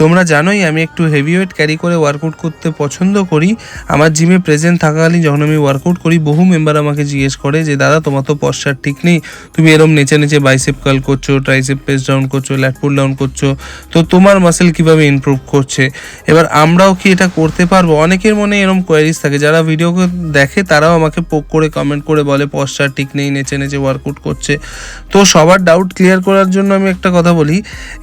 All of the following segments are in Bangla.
তোমরা জানোই আমি একটু হেভি ওয়েট ক্যারি করে ওয়ার্কআউট করতে পছন্দ করি। আমার জিমে প্রেজেন্ট থাকাকালীন যখন আমি ওয়ার্কআউট করি, বহু মেম্বার আমাকে জিজ্ঞেস করে যে দাদা তোমার তো পশ্চার ঠিক নেই, তুমি এরম নেচে নেচে বাইসেপ কার্ল করছো, ট্রাইসেপ প্রেস ডাউন করছো, ল্যাট পুল ডাউন করছো, তো তোমার মাসেল কিভাবে ইমপ্রুভ করছে, এবার আমরাও কি এটা করতে পারবো? অনেকের মনে এরম কোয়ারিজ থাকে। যারা ভিডিওকে দেখে তারাও আমাকে পোক করে কমেন্ট করে বলে পশ্চার ঠিক নেই, নেচে নেচে ওয়ার্কআউট করছে। তো সবার ডাউট ক্লিয়ার করার জন্য আমি একটা কথা বলি,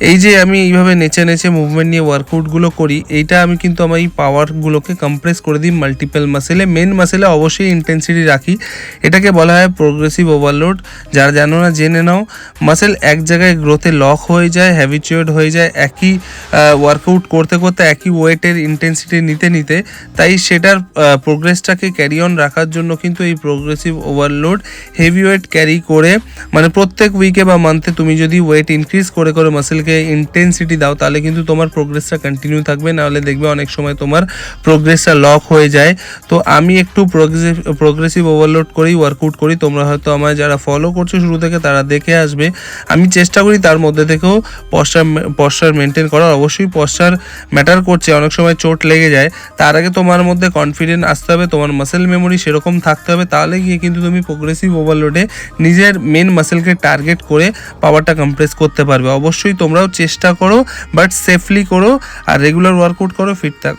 এই যে আমি এইভাবে নেচে নেচে মুভমেন্ট নিয়ে ওয়ার্কআউটগুলো করি, এইটা আমি কিন্তু আমার এই পাওয়ারগুলোকে কম্প্রেস করে দিই মাল্টিপল মাসেলে। মেন মাসেলে অবশ্যই ইন্টেন্সিটি রাখি, এটাকে বলা হয় প্রোগ্রেসিভ ওভারলোড। যারা জানো না জেনে নাও। মাসেল এক জায়গায় গ্রোথে লক হয়ে যায়, হ্যাবিচুয়েট হয়ে যায় একই ওয়ার্কআউট করতে করতে, একই ওয়েটের ইন্টেন্সিটি নিতে নিতে। তাই সেটার প্রোগ্রেসটাকে ক্যারি অন রাখার জন্য কিন্তু এই progressive overload heavy weight carry করে, মানে প্রত্যেক উইকে বা মান্থে তুমি যদি ওয়েট ইনক্রিজ করে করে মাসেলকে ইন্টেন্সিটি দাও, তাহলে কিন্তু তোমার প্রোগ্রেসটা কন্টিনিউ থাকবে। নাহলে দেখবে অনেক সময় তোমার প্রোগ্রেসটা লক হয়ে যায়। তো আমি একটু প্রোগ্রেসিভ ওভারলোড করেই ওয়ার্কআউট করি। তোমরা হয়তো আমায় যারা ফলো করছো শুরু থেকে তারা দেখে আসবে। আমি চেষ্টা করি তার মধ্যে থেকেও পশ্চার মেনটেন করার। অবশ্যই পশ্চার ম্যাটার করছে, অনেক সময় চোট লেগে যায়। তার আগে তোমার মধ্যে কনফিডেন্ট আসতে হবে, তোমার মাসেল মেমোরি সেরকম থাকতে হবে, তাহলে গিয়ে কিন্তু তুমি প্রোগ্রেসিভ ওভারলোডে নিজের মেন মাসেলকে টার্গেট করে পাওয়ারটা কম্প্রেস করতে পারবে। অবশ্যই তোমরাও চেষ্টা করো, বাট সেফলি করো, আর রেগুলার ওয়ার্কআউট করো, ফিট থাকো।